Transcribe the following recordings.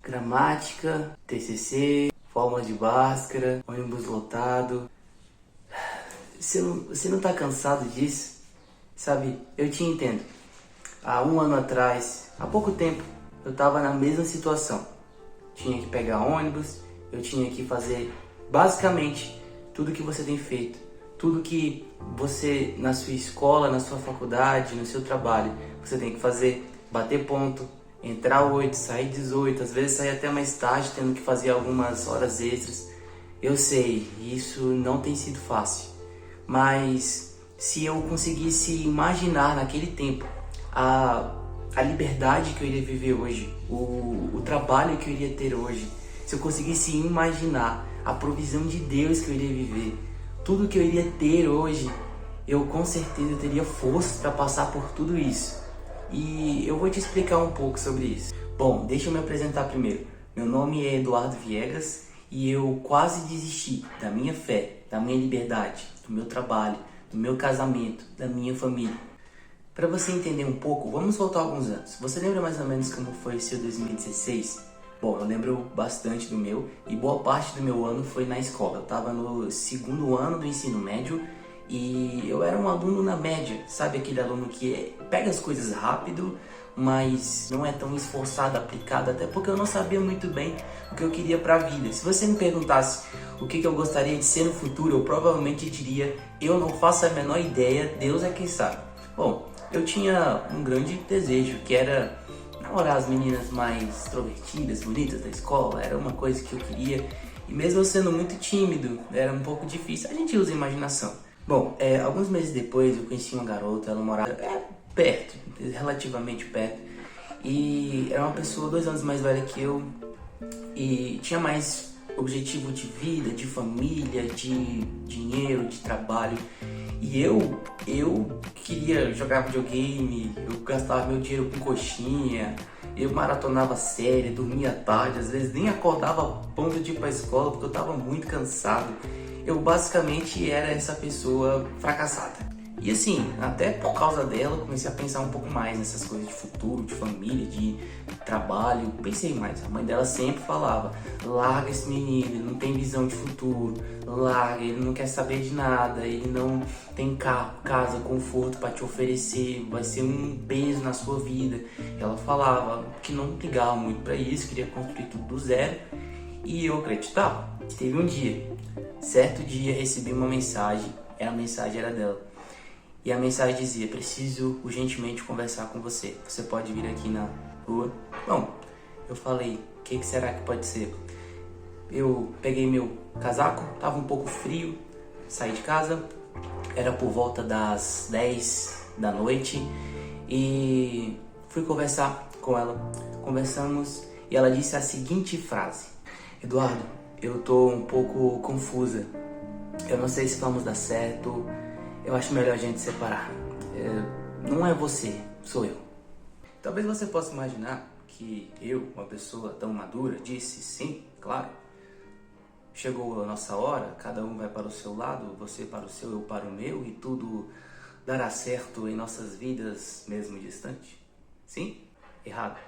Gramática, TCC, forma de Bhaskara, ônibus lotado. Você não tá cansado disso? Sabe, eu te entendo. Há um ano atrás, há pouco tempo, eu tava na mesma situação. Tinha que pegar ônibus, eu tinha que fazer basicamente tudo que você tem feito. Tudo que você, na sua escola, na sua faculdade, no seu trabalho, você tem que fazer: bater ponto, entrar 8, sair 18, às vezes sair até mais tarde, tendo que fazer algumas horas extras. Eu sei, isso não tem sido fácil, mas se eu conseguisse imaginar naquele tempo a liberdade que eu iria viver hoje, o trabalho que eu iria ter hoje, se eu conseguisse imaginar a provisão de Deus que eu iria viver, tudo que eu iria ter hoje, eu com certeza teria força para passar por tudo isso. E eu vou te explicar um pouco sobre isso. Bom, deixa eu me apresentar primeiro. Meu nome é Eduardo Viegas e eu quase desisti da minha fé, da minha liberdade, do meu trabalho, do meu casamento, da minha família. Para você entender um pouco, vamos voltar alguns anos. Você lembra mais ou menos como foi seu 2016? Bom, eu lembro bastante do meu, e boa parte do meu ano foi na escola. Eu estava no segundo ano do ensino médio e eu era um aluno na média, sabe, aquele aluno que pega as coisas rápido, mas não é tão esforçado, aplicado, até porque eu não sabia muito bem o que eu queria para a vida. Se você me perguntasse o que eu gostaria de ser no futuro, eu provavelmente diria: eu não faço a menor ideia, Deus é quem sabe. Bom, eu tinha um grande desejo, que era namorar as meninas mais extrovertidas, bonitas da escola. Era uma coisa que eu queria, e mesmo eu sendo muito tímido, era um pouco difícil. A gente usa a imaginação. Bom, alguns meses depois eu conheci uma garota, ela morava perto, relativamente perto, e era uma pessoa 2 anos mais velha que eu, e tinha mais objetivo de vida, de família, de dinheiro, de trabalho. E eu queria jogar videogame, eu gastava meu dinheiro com coxinha, eu maratonava série, dormia tarde, às vezes nem acordava a ponto de ir pra escola porque eu tava muito cansado. Eu basicamente era essa pessoa fracassada. E assim, até por causa dela, eu comecei a pensar um pouco mais nessas coisas de futuro, de família, de trabalho. Pensei mais. A mãe dela sempre falava: larga esse menino, ele não tem visão de futuro, larga, ele não quer saber de nada, ele não tem carro, casa, conforto para te oferecer, vai ser um peso na sua vida. Ela falava que não ligava muito para isso, queria construir tudo do zero, e eu acreditava. Teve um dia, certo dia, recebi uma mensagem, a mensagem era dela. E a mensagem dizia: preciso urgentemente conversar com você. Você pode vir aqui na rua? Bom, eu falei: o que será que pode ser? Eu peguei meu casaco, tava um pouco frio, saí de casa, era por volta das 10 da noite e fui conversar com ela. Conversamos e ela disse a seguinte frase: Eduardo, eu tô um pouco confusa. Eu não sei se vamos dar certo. Eu acho melhor a gente separar. Não é você, sou eu. Talvez você possa imaginar que eu, uma pessoa tão madura, disse sim, claro. Chegou a nossa hora, cada um vai para o seu lado, você para o seu, eu para o meu, e tudo dará certo em nossas vidas, mesmo distante. Sim? Errado.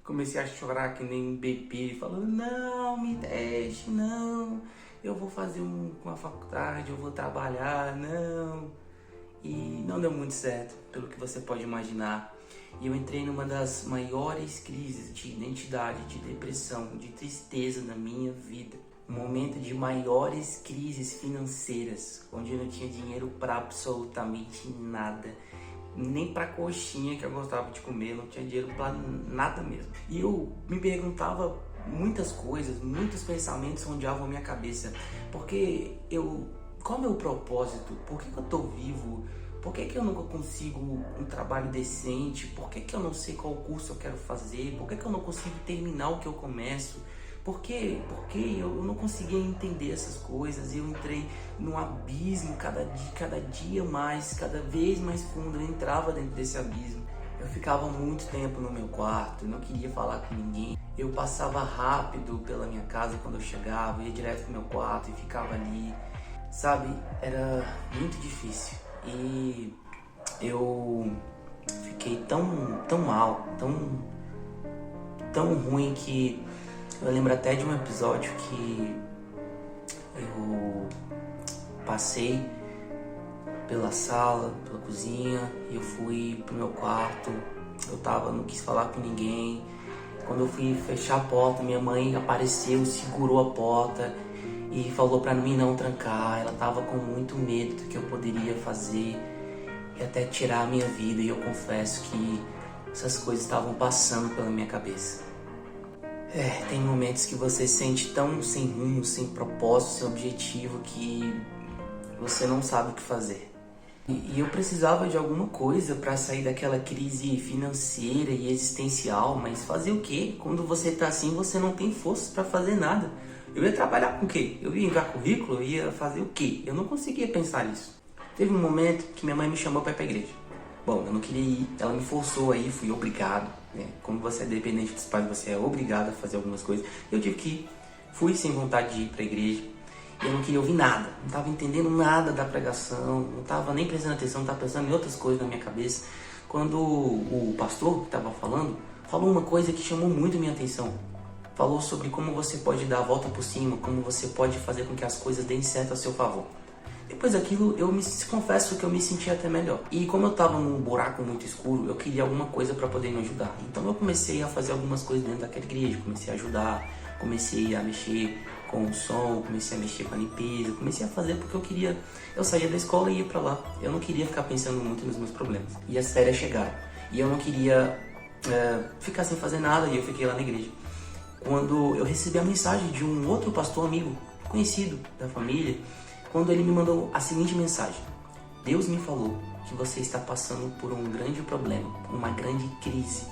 Comecei a chorar que nem um bebê, falando: não, me deixe, não. Eu vou fazer uma faculdade, eu vou trabalhar, não. E não deu muito certo, pelo que você pode imaginar. E eu entrei numa das maiores crises de identidade, de depressão, de tristeza na minha vida. Um momento de maiores crises financeiras, onde eu não tinha dinheiro para absolutamente nada. Nem pra coxinha que eu gostava de comer, não tinha dinheiro pra nada mesmo. E eu me perguntava muitas coisas, muitos pensamentos rondavam a minha cabeça. Qual é o meu propósito? Por que eu tô vivo? Por que eu nunca consigo um trabalho decente? Por que eu não sei qual curso eu quero fazer? Por que eu não consigo terminar o que eu começo? Por que eu não conseguia entender essas coisas? Eu entrei num abismo, cada dia mais, cada vez mais fundo, eu entrava dentro desse abismo. Eu ficava muito tempo no meu quarto, não queria falar com ninguém. Eu passava rápido pela minha casa quando eu chegava, ia direto pro meu quarto e ficava ali. Sabe, era muito difícil. E eu fiquei tão mal, tão ruim que eu lembro até de um episódio que eu passei pela sala, pela cozinha, e eu fui pro meu quarto. Não quis falar com ninguém. Quando eu fui fechar a porta, minha mãe apareceu, segurou a porta e falou pra mim não trancar. Ela tava com muito medo do que eu poderia fazer e até tirar a minha vida. E eu confesso que essas coisas estavam passando pela minha cabeça. Tem momentos que você se sente tão sem rumo, sem propósito, sem objetivo, que você não sabe o que fazer. E eu precisava de alguma coisa para sair daquela crise financeira e existencial, mas fazer o quê? Quando você tá assim, você não tem força para fazer nada. Eu ia trabalhar com o quê? Eu ia enviar currículo? Eu ia fazer o quê? Eu não conseguia pensar nisso. Teve um momento que minha mãe me chamou para ir pra igreja. Bom, eu não queria ir, ela me forçou aí, fui obrigado, né? Como você é dependente dos pais, você é obrigado a fazer algumas coisas. Eu tive que ir, fui sem vontade de ir pra igreja. Eu não queria ouvir nada, não estava entendendo nada da pregação, não estava nem prestando atenção, estava pensando em outras coisas na minha cabeça. Quando o pastor que estava falando, falou uma coisa que chamou muito minha atenção. Falou sobre como você pode dar a volta por cima, como você pode fazer com que as coisas deem certo a seu favor. Depois daquilo, confesso que eu me senti até melhor. E como eu estava num buraco muito escuro, eu queria alguma coisa para poder me ajudar. Então eu comecei a fazer algumas coisas dentro daquela igreja, comecei a ajudar, comecei a mexer com o som, comecei a mexer com a limpeza, comecei a fazer porque eu saía da escola e ia pra lá. Eu não queria ficar pensando muito nos meus problemas. E as férias chegaram. E eu não queria ficar sem fazer nada, e eu fiquei lá na igreja. Quando eu recebi a mensagem de um outro pastor amigo, conhecido da família, quando ele me mandou a seguinte mensagem: Deus me falou que você está passando por um grande problema, uma grande crise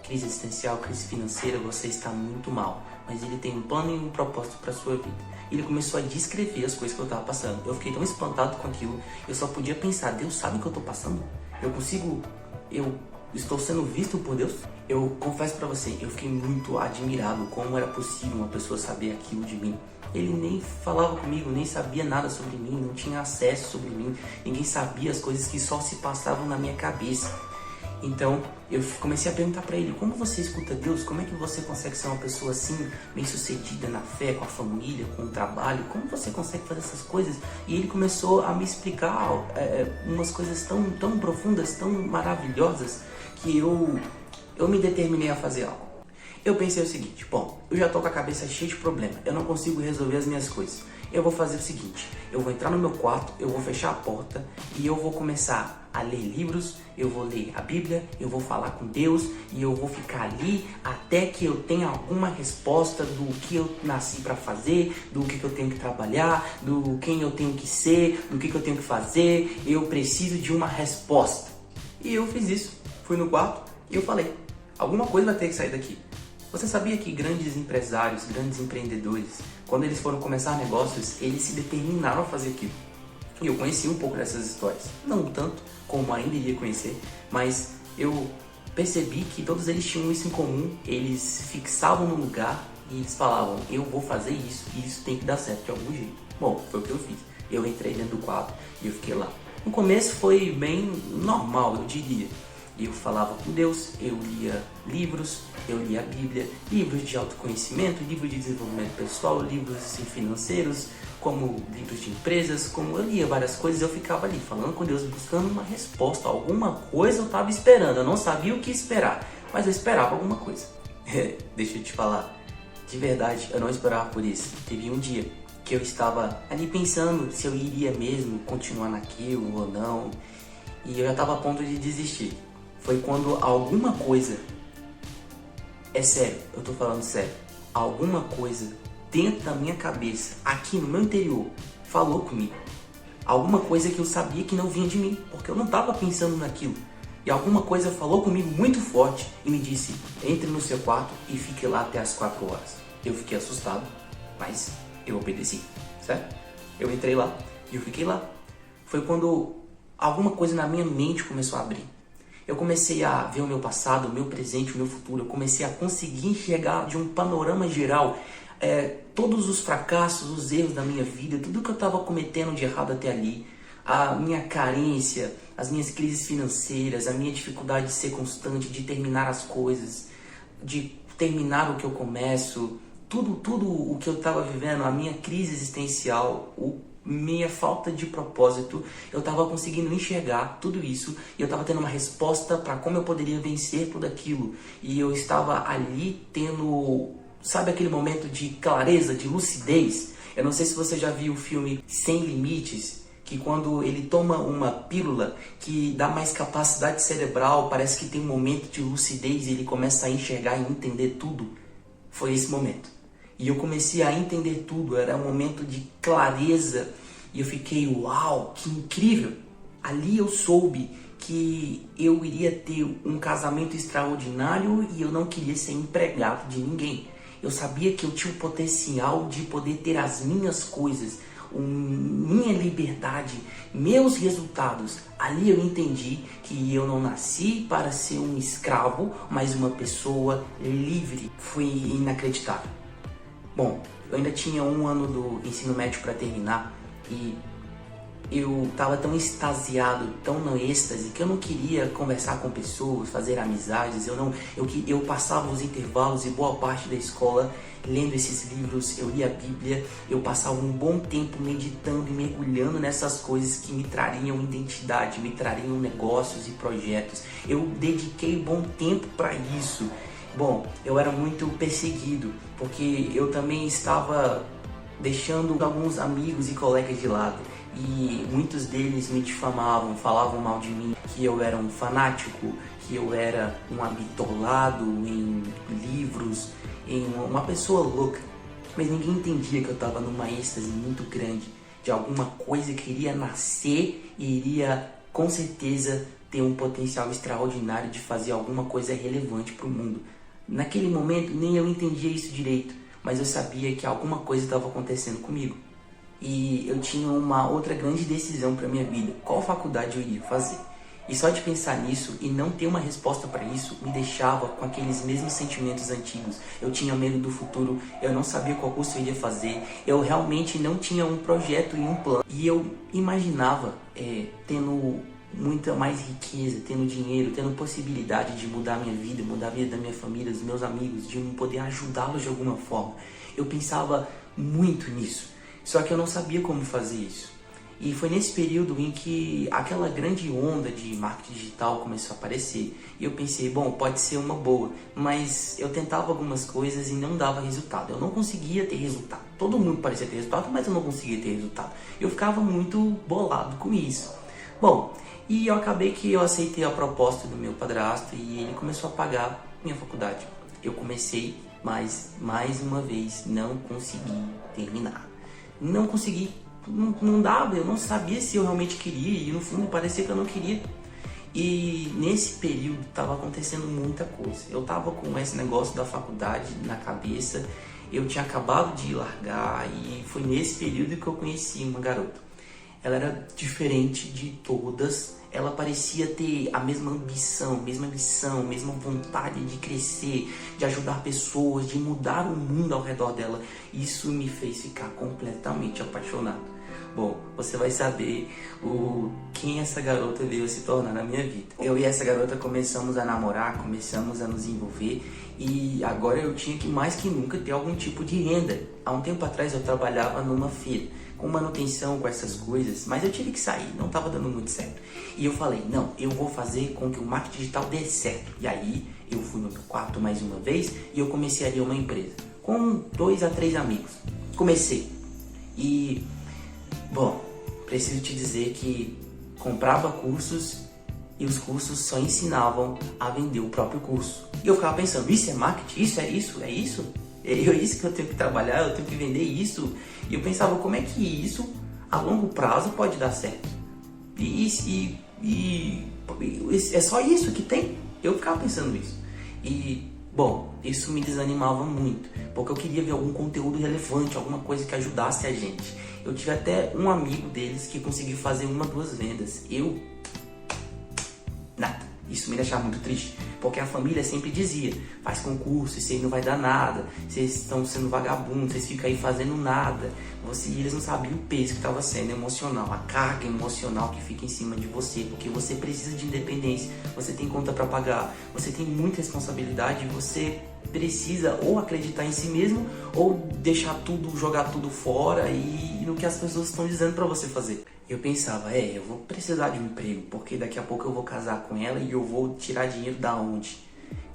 existencial, crise financeira, você está muito mal, mas ele tem um plano e um propósito para sua vida. Ele começou a descrever as coisas que eu estava passando. Eu fiquei tão espantado com aquilo, eu só podia pensar: Deus sabe o que eu estou passando? Eu estou sendo visto por Deus? Eu confesso para você, eu fiquei muito admirado como era possível uma pessoa saber aquilo de mim. Ele nem falava comigo, nem sabia nada sobre mim, não tinha acesso sobre mim, ninguém sabia as coisas que só se passavam na minha cabeça. Então eu comecei a perguntar para ele: como você escuta Deus? Como é que você consegue ser uma pessoa assim, bem sucedida na fé, com a família, com o trabalho? Como você consegue fazer essas coisas? E ele começou a me explicar umas coisas tão profundas, tão maravilhosas, que eu me determinei a fazer algo. Eu pensei o seguinte: bom, eu já tô com a cabeça cheia de problema, eu não consigo resolver as minhas coisas. Eu vou fazer o seguinte: eu vou entrar no meu quarto, eu vou fechar a porta e eu vou começar a ler livros, eu vou ler a Bíblia, eu vou falar com Deus e eu vou ficar ali até que eu tenha alguma resposta do que eu nasci para fazer, do que eu tenho que trabalhar, do quem eu tenho que ser, do que eu tenho que fazer. Eu preciso de uma resposta. E eu fiz isso, fui no quarto e eu falei: alguma coisa vai ter que sair daqui. Você sabia que grandes empresários, grandes empreendedores, quando eles foram começar negócios, eles se determinaram a fazer aquilo? E eu conheci um pouco dessas histórias. Não tanto como ainda iria conhecer, mas eu percebi que todos eles tinham isso em comum. Eles fixavam no lugar e eles falavam: eu vou fazer isso e isso tem que dar certo de algum jeito. Bom, foi o que eu fiz. Eu entrei dentro do quarto e eu fiquei lá. No começo foi bem normal, eu diria. Eu falava com Deus, eu lia livros, eu lia a Bíblia, livros de autoconhecimento, livros de desenvolvimento pessoal, livros assim, financeiros, como livros de empresas, como eu lia várias coisas. Eu ficava ali falando com Deus, buscando uma resposta, alguma coisa eu estava esperando. Eu não sabia o que esperar, mas eu esperava alguma coisa. Deixa eu te falar, de verdade, eu não esperava por isso. Teve um dia que eu estava ali pensando se eu iria mesmo continuar naquilo ou não, e eu já estava a ponto de desistir. Foi quando alguma coisa, é sério, eu tô falando sério, alguma coisa dentro da minha cabeça, aqui no meu interior, falou comigo. Alguma coisa que eu sabia que não vinha de mim, porque eu não estava pensando naquilo. E alguma coisa falou comigo muito forte e me disse: entre no seu quarto e fique lá até as 4 horas. Eu fiquei assustado, mas eu obedeci, certo? Eu entrei lá e eu fiquei lá. Foi quando alguma coisa na minha mente começou a abrir. Eu comecei a ver o meu passado, o meu presente, o meu futuro. Eu comecei a conseguir enxergar de um panorama geral todos os fracassos, os erros da minha vida, tudo que eu estava cometendo de errado até ali. a minha carência, as minhas crises financeiras, a minha dificuldade de ser constante, de terminar as coisas, de terminar o que eu começo, tudo o que eu estava vivendo, a minha crise existencial, minha falta de propósito, eu estava conseguindo enxergar tudo isso e eu estava tendo uma resposta para como eu poderia vencer tudo aquilo. E eu estava ali tendo, sabe, aquele momento de clareza, de lucidez. Eu não sei se você já viu o filme Sem Limites, que quando ele toma uma pílula que dá mais capacidade cerebral, parece que tem um momento de lucidez e ele começa a enxergar e entender tudo. Foi esse momento. E eu comecei a entender tudo, era um momento de clareza. E eu fiquei, uau, que incrível! Ali eu soube que eu iria ter um casamento extraordinário e eu não queria ser empregado de ninguém. Eu sabia que eu tinha o potencial de poder ter as minhas coisas, minha liberdade, meus resultados. Ali eu entendi que eu não nasci para ser um escravo, mas uma pessoa livre. Foi inacreditável. Bom, eu ainda tinha um ano do ensino médio para terminar e eu estava tão extasiado, tão no êxtase, que eu não queria conversar com pessoas, fazer amizades. Eu passava os intervalos e boa parte da escola lendo esses livros, eu lia a Bíblia, eu passava um bom tempo meditando e mergulhando nessas coisas que me trariam identidade, me trariam negócios e projetos. Eu dediquei bom tempo para isso. Bom, eu era muito perseguido, porque eu também estava deixando alguns amigos e colegas de lado. E muitos deles me difamavam, falavam mal de mim, que eu era um fanático, que eu era um habitolado em livros, em uma pessoa louca. Mas ninguém entendia que eu estava numa êxtase muito grande, de alguma coisa que iria nascer e iria, com certeza, ter um potencial extraordinário de fazer alguma coisa relevante para o mundo. Naquele momento, nem eu entendia isso direito, mas eu sabia que alguma coisa estava acontecendo comigo. E eu tinha uma outra grande decisão para minha vida, qual faculdade eu iria fazer. E só de pensar nisso e não ter uma resposta para isso me deixava com aqueles mesmos sentimentos antigos. Eu tinha medo do futuro, eu não sabia qual curso eu iria fazer, eu realmente não tinha um projeto e um plano. E eu imaginava tendo muita mais riqueza, tendo dinheiro, tendo possibilidade de mudar a minha vida, mudar a vida da minha família, dos meus amigos, de poder ajudá-los de alguma forma. Eu pensava muito nisso, só que eu não sabia como fazer isso. E foi nesse período em que aquela grande onda de marketing digital começou a aparecer. E eu pensei, bom, pode ser uma boa, mas eu tentava algumas coisas e não dava resultado. Eu não conseguia ter resultado. Todo mundo parecia ter resultado, mas eu não conseguia ter resultado. Eu ficava muito bolado com isso. Bom, e eu acabei que eu aceitei a proposta do meu padrasto e ele começou a pagar minha faculdade. Eu comecei, mas mais uma vez não consegui terminar. Não consegui, não dava, eu não sabia se eu realmente queria e no fundo parecia que eu não queria. E nesse período estava acontecendo muita coisa. Eu estava com esse negócio da faculdade na cabeça, eu tinha acabado de largar e foi nesse período que eu conheci uma garota. Ela era diferente de todas, ela parecia ter a mesma ambição, mesma missão, mesma vontade de crescer, de ajudar pessoas, de mudar o mundo ao redor dela. Isso me fez ficar completamente apaixonado. Bom, você vai saber quem essa garota veio se tornar na minha vida. Eu e essa garota começamos a namorar, começamos a nos envolver e agora eu tinha que mais que nunca ter algum tipo de renda. Há um tempo atrás eu trabalhava numa feira, com manutenção, com essas coisas, mas eu tive que sair, não estava dando muito certo. E eu falei, não, eu vou fazer com que o marketing digital dê certo. E aí eu fui no meu quarto mais uma vez e eu comecei a abrir uma empresa, com 2 a 3 amigos. Comecei e, bom, preciso te dizer que comprava cursos e os cursos só ensinavam a vender o próprio curso. E eu ficava pensando, isso é marketing? Isso é isso? É isso? É isso que eu tenho que trabalhar? Eu tenho que vender isso? E eu pensava, como é que isso, a longo prazo, pode dar certo? E é só isso que tem? Eu ficava pensando isso. E, bom, isso me desanimava muito, porque eu queria ver algum conteúdo relevante, alguma coisa que ajudasse a gente. Eu tive até um amigo deles que conseguiu fazer 1 ou 2 vendas. Nada. Isso me deixava muito triste, porque a família sempre dizia, faz concurso, isso aí não vai dar nada, vocês estão sendo vagabundos, vocês ficam aí fazendo nada. Eles não sabiam o peso que estava sendo emocional, a carga emocional que fica em cima de você, porque você precisa de independência, você tem conta para pagar, você tem muita responsabilidade, você precisa ou acreditar em si mesmo ou deixar tudo, jogar tudo fora e no que as pessoas estão dizendo para você fazer. Eu pensava, eu vou precisar de um emprego, porque daqui a pouco eu vou casar com ela e eu vou tirar dinheiro da onde?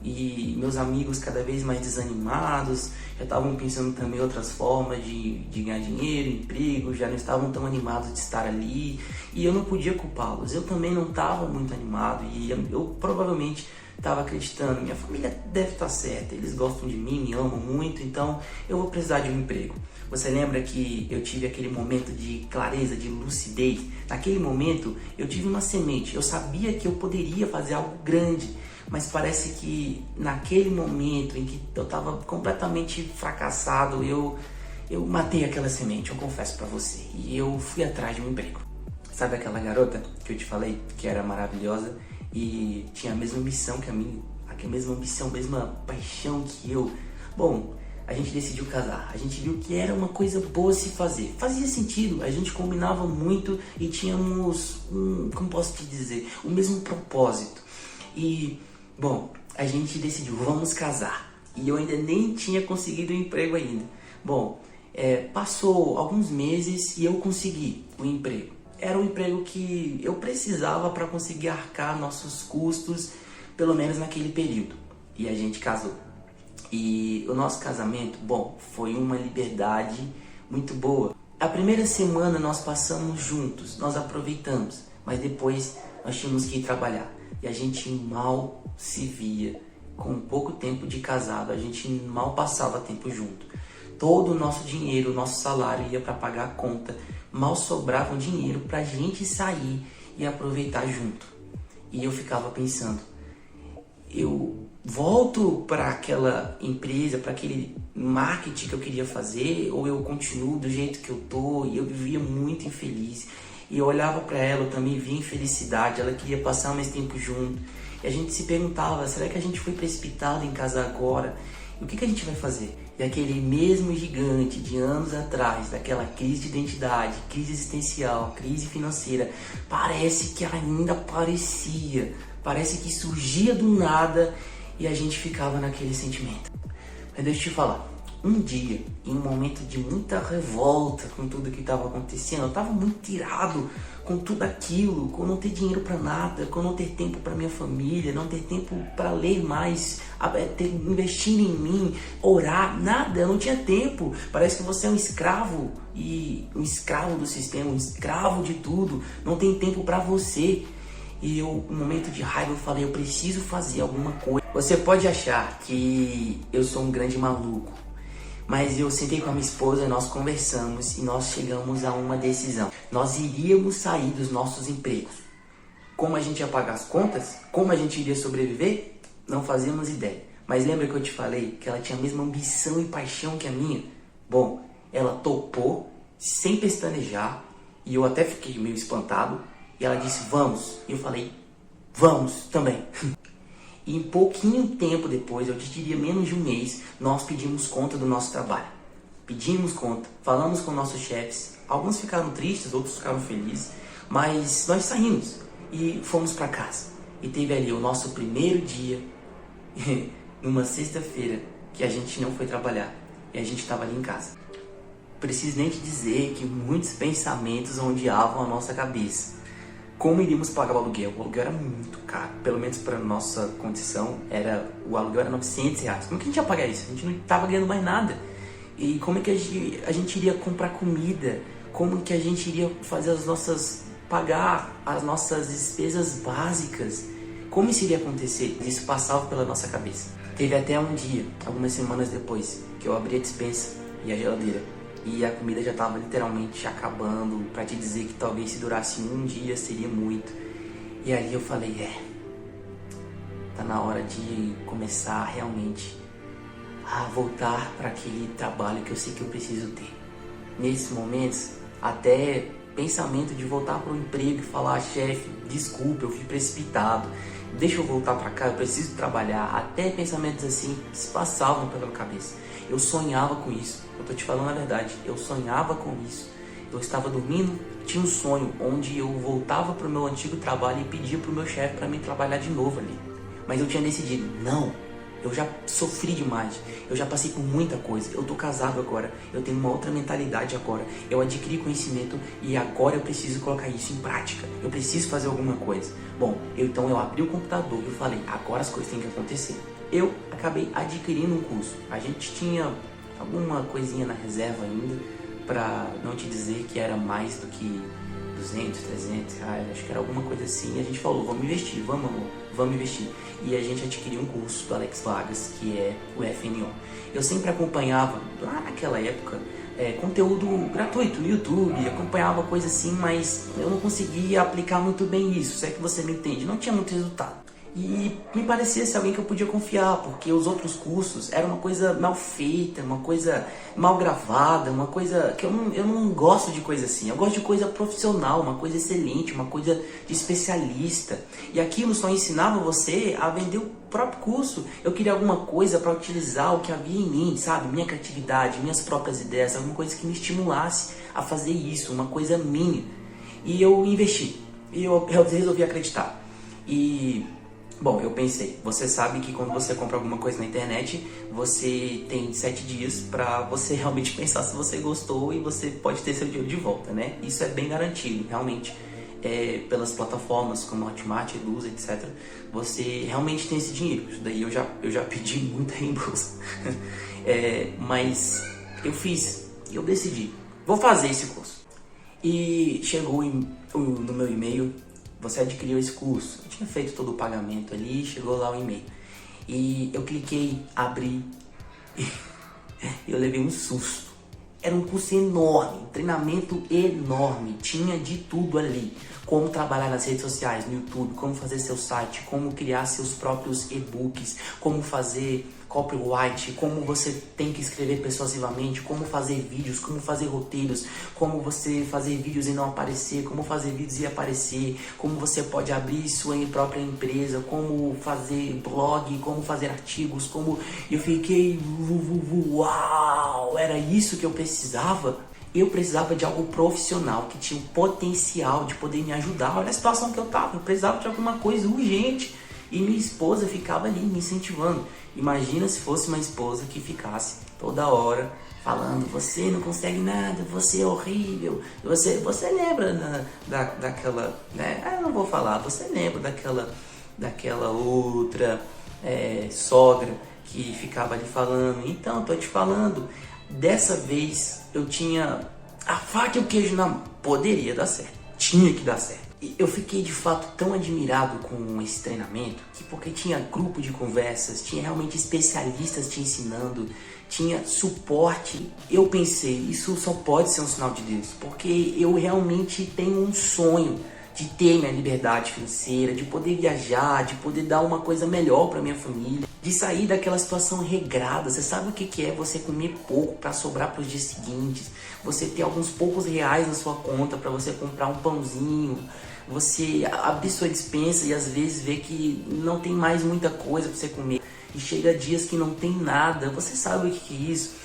E meus amigos cada vez mais desanimados, já estavam pensando também em outras formas de ganhar dinheiro, emprego, já não estavam tão animados de estar ali, e eu não podia culpá-los, eu também não estava muito animado, e eu provavelmente estava acreditando, minha família deve estar certa, eles gostam de mim, me amam muito, então eu vou precisar de um emprego. Você lembra que eu tive aquele momento de clareza, de lucidez? Naquele momento eu tive uma semente, eu sabia que eu poderia fazer algo grande, mas parece que naquele momento em que eu estava completamente fracassado, eu matei aquela semente, eu confesso pra você, e eu fui atrás de um emprego. Sabe aquela garota que eu te falei, que era maravilhosa e tinha a mesma missão que a minha, a mesma ambição, a mesma paixão que eu? Bom, a gente decidiu casar, a gente viu que era uma coisa boa se fazer, fazia sentido, a gente combinava muito e tínhamos, como posso te dizer, o mesmo propósito. E, bom, a gente decidiu, vamos casar. E eu ainda nem tinha conseguido o emprego ainda. Bom, passou alguns meses e eu consegui o emprego. Era um emprego que eu precisava para conseguir arcar nossos custos, pelo menos naquele período. E a gente casou. E o nosso casamento, bom, foi uma liberdade muito boa. A primeira semana nós passamos juntos, nós aproveitamos, mas depois nós tínhamos que ir trabalhar. E a gente mal se via, com pouco tempo de casado, a gente mal passava tempo junto. Todo o nosso dinheiro, o nosso salário ia para pagar a conta, mal sobrava um dinheiro para a gente sair e aproveitar junto. E eu ficava pensando, eu volto para aquela empresa, para aquele marketing que eu queria fazer, ou eu continuo do jeito que eu tô? E eu vivia muito infeliz. E eu olhava para ela, eu também via infelicidade, ela queria passar mais tempo junto. E a gente se perguntava, será que a gente foi precipitado em casar agora? E o que a gente vai fazer? E aquele mesmo gigante de anos atrás, daquela crise de identidade, crise existencial, crise financeira, parece que ainda aparecia, parece que surgia do nada e a gente ficava naquele sentimento. Mas deixa eu te falar, um dia, em um momento de muita revolta com tudo que estava acontecendo, eu estava muito irado com tudo aquilo, com não ter dinheiro para nada, com não ter tempo para minha família, não ter tempo para ler mais, investir em mim, orar, nada, eu não tinha tempo. Parece que você é um escravo, e um escravo do sistema, um escravo de tudo, não tem tempo para você. E eu, no momento de raiva, eu falei, eu preciso fazer alguma coisa. Você pode achar que eu sou um grande maluco, mas eu sentei com a minha esposa, nós conversamos e nós chegamos a uma decisão. Nós iríamos sair dos nossos empregos. Como a gente ia pagar as contas, como a gente iria sobreviver, não fazíamos ideia. Mas lembra que eu te falei que ela tinha a mesma ambição e paixão que a minha? Bom, ela topou, sem pestanejar, e eu até fiquei meio espantado. E ela disse, vamos. E eu falei, vamos também. E em pouquinho tempo depois, eu te diria menos de um mês, nós pedimos conta do nosso trabalho. Pedimos conta, falamos com nossos chefes. Alguns ficaram tristes, outros ficaram felizes. Mas nós saímos e fomos para casa. E teve ali o nosso primeiro dia, numa sexta-feira, que a gente não foi trabalhar. E a gente estava ali em casa. Preciso nem te dizer que muitos pensamentos ondeavam a nossa cabeça. Como iríamos pagar o aluguel? O aluguel era muito caro, pelo menos para nossa condição, o aluguel era R$900. Como que a gente ia pagar isso? A gente não estava ganhando mais nada. E como é que a gente iria comprar comida? Como que a gente iria fazer pagar as nossas despesas básicas? Como isso iria acontecer? Isso passava pela nossa cabeça. Teve até um dia, algumas semanas depois, que eu abri a despensa e a geladeira. E a comida já estava literalmente acabando, para te dizer que talvez se durasse um dia seria muito. E ali eu falei, tá na hora de começar realmente a voltar para aquele trabalho que eu sei que eu preciso ter. Nesses momentos, até pensamento de voltar para o emprego e falar: chefe, desculpa, eu fui precipitado, deixa eu voltar para cá, eu preciso trabalhar. Até pensamentos assim se passavam pela minha cabeça. Eu sonhava com isso, eu tô te falando a verdade, eu sonhava com isso. Eu estava dormindo, tinha um sonho onde eu voltava para o meu antigo trabalho e pedia para o meu chefe para mim trabalhar de novo ali. Mas eu tinha decidido: não, eu já sofri demais, eu já passei por muita coisa, eu tô casado agora, eu tenho uma outra mentalidade agora, eu adquiri conhecimento e agora eu preciso colocar isso em prática, eu preciso fazer alguma coisa. Bom, então eu abri o computador e eu falei: agora as coisas têm que acontecer. Eu acabei adquirindo um curso, a gente tinha alguma coisinha na reserva ainda, para não te dizer que era mais do que 200, 300 reais, acho que era alguma coisa assim. E a gente falou: vamos investir, vamos amor, vamos investir. E a gente adquiriu um curso do Alex Vargas, que é o FNO. Eu sempre acompanhava, lá naquela época, conteúdo gratuito no YouTube, acompanhava coisa assim, mas eu não conseguia aplicar muito bem isso, se é que você me entende, não tinha muito resultado. E me parecia ser alguém que eu podia confiar, porque os outros cursos eram uma coisa mal feita, uma coisa mal gravada, uma coisa que eu não gosto de coisa assim. Eu gosto de coisa profissional, uma coisa excelente, uma coisa de especialista. E aquilo só ensinava você a vender o próprio curso. Eu queria alguma coisa para utilizar o que havia em mim, sabe? Minha criatividade, minhas próprias ideias, alguma coisa que me estimulasse a fazer isso, uma coisa minha. E eu investi, e eu resolvi acreditar. E... bom, eu pensei, você sabe que quando você compra alguma coisa na internet, você tem 7 dias para você realmente pensar se você gostou e você pode ter seu dinheiro de volta, né? Isso é bem garantido, realmente, pelas plataformas como Hotmart, Eduz, etc. Você realmente tem esse dinheiro. Isso daí eu já pedi muito reembolso. Mas eu fiz, eu decidi, vou fazer esse curso. E chegou no meu e-mail: você adquiriu esse curso. Eu tinha feito todo o pagamento ali, chegou lá o e-mail. E eu cliquei, abri, e eu levei um susto. Era um curso enorme, um treinamento enorme, tinha de tudo ali. Como trabalhar nas redes sociais, no YouTube, como fazer seu site, como criar seus próprios e-books, como fazer copyright, como você tem que escrever persuasivamente, como fazer vídeos, como fazer roteiros, como você fazer vídeos e não aparecer, como fazer vídeos e aparecer, como você pode abrir sua própria empresa, como fazer blog, como fazer artigos, como... Eu fiquei... uau! Era isso que eu precisava? Eu precisava de algo profissional, que tinha o potencial de poder me ajudar. Olha a situação que eu estava, eu precisava de alguma coisa urgente. E minha esposa ficava ali me incentivando. Imagina se fosse uma esposa que ficasse toda hora falando: você não consegue nada, você é horrível. Você lembra daquela, né? Eu não vou falar, você lembra daquela outra sogra que ficava ali falando: então, tô te falando. Dessa vez eu tinha a faca e o queijo na mão. Poderia dar certo, tinha que dar certo. E eu fiquei de fato tão admirado com esse treinamento, que porque tinha grupo de conversas, tinha realmente especialistas te ensinando, tinha suporte. Eu pensei: isso só pode ser um sinal de Deus, porque eu realmente tenho um sonho de ter minha liberdade financeira, de poder viajar, de poder dar uma coisa melhor para minha família, de sair daquela situação regrada. Você sabe o que é você comer pouco para sobrar para os dias seguintes, você ter alguns poucos reais na sua conta para você comprar um pãozinho, você abrir sua despensa e às vezes ver que não tem mais muita coisa para você comer, e chega dias que não tem nada. Você sabe o que é isso?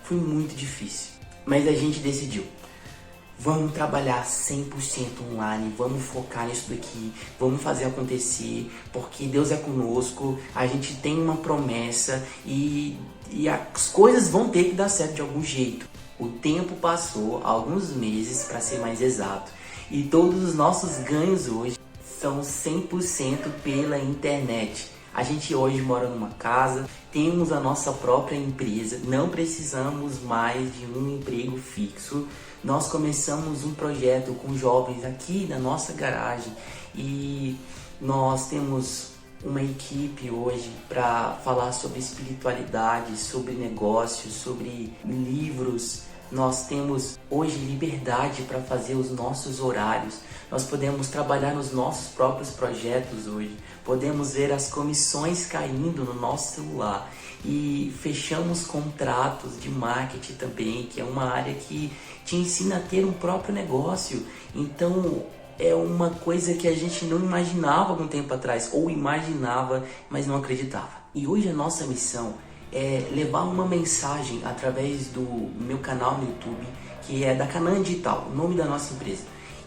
Foi muito difícil, mas a gente decidiu: vamos trabalhar 100% online, vamos focar nisso daqui, vamos fazer acontecer, porque Deus é conosco, a gente tem uma promessa e as coisas vão ter que dar certo de algum jeito. O tempo passou, alguns meses para ser mais exato, e todos os nossos ganhos hoje são 100% pela internet. A gente hoje mora numa casa, temos a nossa própria empresa, não precisamos mais de um emprego fixo. Nós começamos um projeto com jovens aqui na nossa garagem e nós temos uma equipe hoje para falar sobre espiritualidade, sobre negócios, sobre livros. Nós temos hoje liberdade para fazer os nossos horários. Nós podemos trabalhar nos nossos próprios projetos hoje. podemos ver as comissões caindo no nosso celular e fechamos contratos de marketing também, que é uma área que te ensina a ter um próprio negócio. Então é uma coisa que a gente não imaginava algum tempo atrás, ou imaginava, mas não acreditava. E hoje a nossa missão é levar uma mensagem através do meu canal no YouTube, que é da Canaã Digital, o nome da nossa empresa.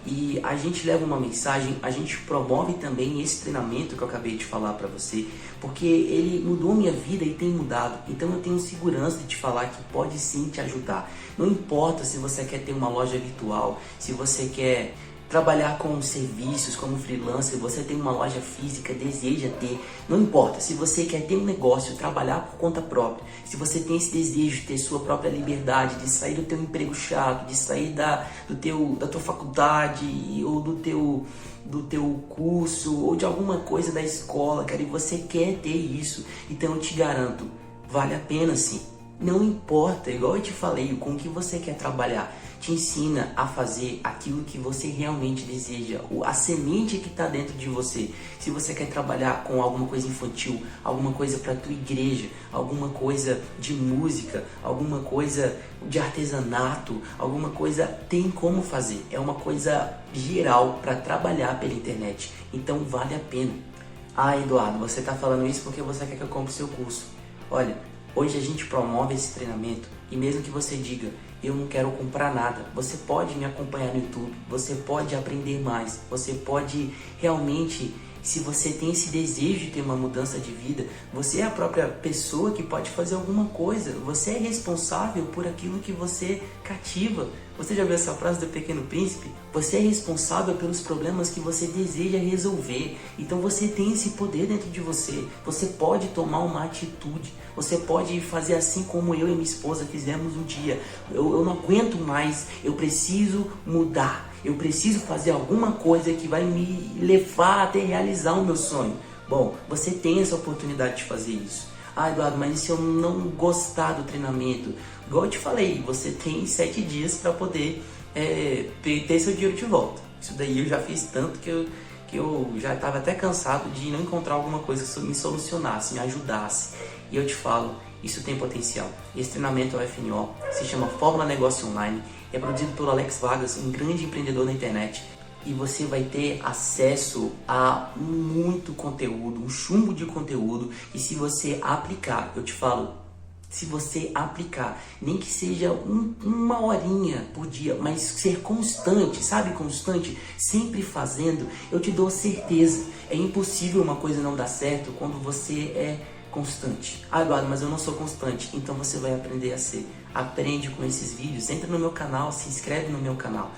E a gente leva uma mensagem, a gente promove também esse treinamento que eu acabei de falar para você, porque ele mudou minha vida e tem mudado. Então eu tenho segurança de te falar que pode sim te ajudar. Não importa se você quer ter uma loja virtual, se você quer trabalhar com serviços como freelancer, você tem uma loja física, deseja ter, não importa, se você quer ter um negócio, trabalhar por conta própria, se você tem esse desejo de ter sua própria liberdade, de sair do teu emprego chato, de sair da tua faculdade ou do teu curso ou de alguma coisa da escola, cara, e você quer ter isso, então eu te garanto, vale a pena sim. Não importa, igual eu te falei, com o que você quer trabalhar, te ensina a fazer aquilo que você realmente deseja, a semente que está dentro de você. Se você quer trabalhar com alguma coisa infantil, alguma coisa para a tua igreja, alguma coisa de música, alguma coisa de artesanato, alguma coisa, tem como fazer. É uma coisa geral para trabalhar pela internet, então vale a pena. Ah, Eduardo, você está falando isso porque você quer que eu compre o seu curso. Olha, hoje a gente promove esse treinamento e mesmo que você diga, eu não quero comprar nada, você pode me acompanhar no YouTube, você pode aprender mais, você pode realmente, se você tem esse desejo de ter uma mudança de vida, você é a própria pessoa que pode fazer alguma coisa, você é responsável por aquilo que você cativa. Você já viu essa frase do Pequeno Príncipe? Você é responsável pelos problemas que você deseja resolver. Então você tem esse poder dentro de você. Você pode tomar uma atitude. Você pode fazer assim como eu e minha esposa fizemos um dia. Eu não aguento mais, eu preciso mudar. Eu preciso fazer alguma coisa que vai me levar até realizar o meu sonho. Bom, você tem essa oportunidade de fazer isso. Ah, Eduardo, mas e se eu não gostar do treinamento? Igual eu te falei, você tem 7 dias para poder ter seu dinheiro de volta. Isso daí eu já fiz tanto que eu já estava até cansado de não encontrar alguma coisa que me solucionasse, me ajudasse. E eu te falo, isso tem potencial. Esse treinamento é o FNO, se chama Fórmula Negócio Online, é produzido pelo Alex Vargas, um grande empreendedor na internet. E você vai ter acesso a muito conteúdo, um chumbo de conteúdo. E se você aplicar, eu te falo, se você aplicar, nem que seja uma horinha por dia, mas ser constante, sabe? Constante, sempre fazendo, eu te dou certeza. É impossível uma coisa não dar certo quando você é constante. Ah, Eduardo, mas eu não sou constante. Então você vai aprender a ser. Aprende com esses vídeos, entra no meu canal, se inscreve no meu canal.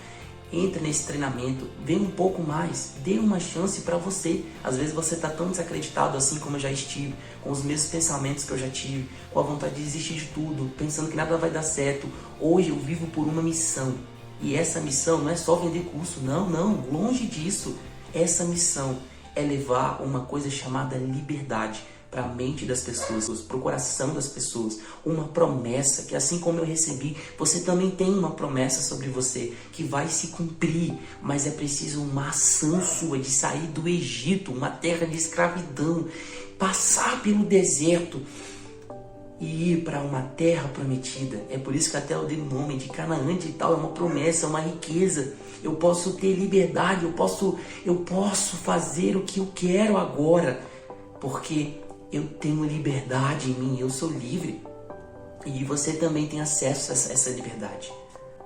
Entra nesse treinamento, vê um pouco mais, dê uma chance para você. Às vezes você está tão desacreditado assim como eu já estive, com os mesmos pensamentos que eu já tive, com a vontade de desistir de tudo, pensando que nada vai dar certo. Hoje eu vivo por uma missão. E essa missão não é só vender curso, não, longe disso. Essa missão é levar uma coisa chamada liberdade para a mente das pessoas, para o coração das pessoas, uma promessa que assim como eu recebi, você também tem uma promessa sobre você que vai se cumprir, mas é preciso uma ação sua de sair do Egito, uma terra de escravidão, passar pelo deserto e ir para uma terra prometida. É por isso que até eu dei o nome de Canaã e tal, é uma promessa, é uma riqueza. Eu posso ter liberdade, eu posso fazer o que eu quero agora, porque eu tenho liberdade em mim, eu sou livre. E você também tem acesso a essa liberdade.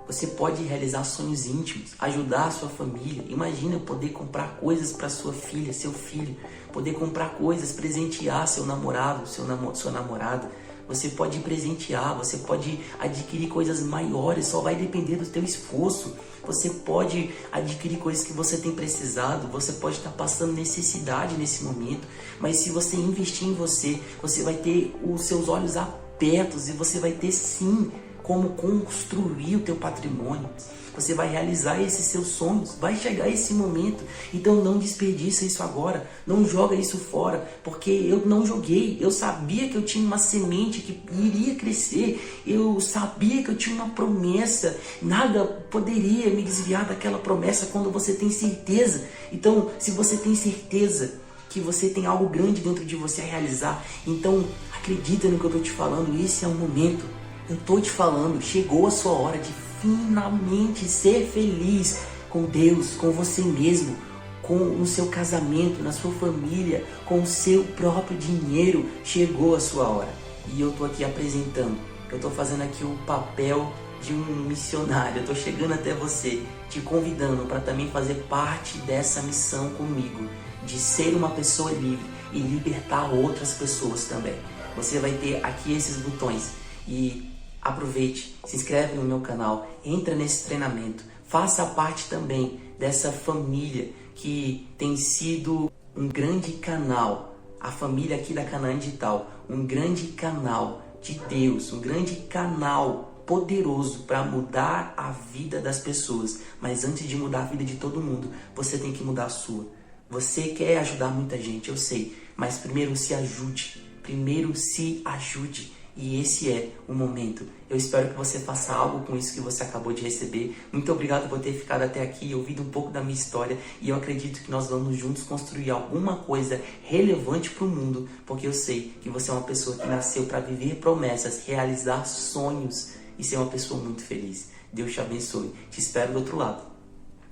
Você pode realizar sonhos íntimos, ajudar a sua família. Imagina poder comprar coisas para sua filha, seu filho. Poder comprar coisas, presentear seu namorado, sua namorada. Você pode presentear, você pode adquirir coisas maiores, só vai depender do teu esforço. Você pode adquirir coisas que você tem precisado, você pode estar passando necessidade nesse momento, mas se você investir em você, você vai ter os seus olhos abertos e você vai ter sim como construir o teu patrimônio. Você vai realizar esses seus sonhos, vai chegar esse momento. Então não desperdiça isso agora, não joga isso fora, porque eu não joguei. Eu sabia que eu tinha uma semente que iria crescer, eu sabia que eu tinha uma promessa, nada poderia me desviar daquela promessa quando você tem certeza. Então, se você tem certeza que você tem algo grande dentro de você a realizar. Então, acredita no que eu tô te falando, esse é o momento. Eu tô te falando, chegou a sua hora de finalmente ser feliz com Deus, com você mesmo, com o seu casamento, na sua família, com o seu próprio dinheiro. Chegou a sua hora. E eu tô aqui apresentando, eu tô fazendo aqui o papel de um missionário. Eu tô chegando até você, te convidando para também fazer parte dessa missão comigo, de ser uma pessoa livre e libertar outras pessoas também. Você vai ter aqui esses botões e aproveite, se inscreve no meu canal, entra nesse treinamento, faça parte também dessa família que tem sido um grande canal, a família aqui da Canaã Digital, um grande canal de Deus, um grande canal poderoso para mudar a vida das pessoas. Mas antes de mudar a vida de todo mundo, você tem que mudar a sua. Você quer ajudar muita gente, eu sei, mas primeiro se ajude. Primeiro se ajude. E esse é o momento. Eu espero que você faça algo com isso que você acabou de receber. Muito obrigado por ter ficado até aqui e ouvido um pouco da minha história. E eu acredito que nós vamos juntos construir alguma coisa relevante para o mundo. Porque eu sei que você é uma pessoa que nasceu para viver promessas, realizar sonhos e ser uma pessoa muito feliz. Deus te abençoe. Te espero do outro lado.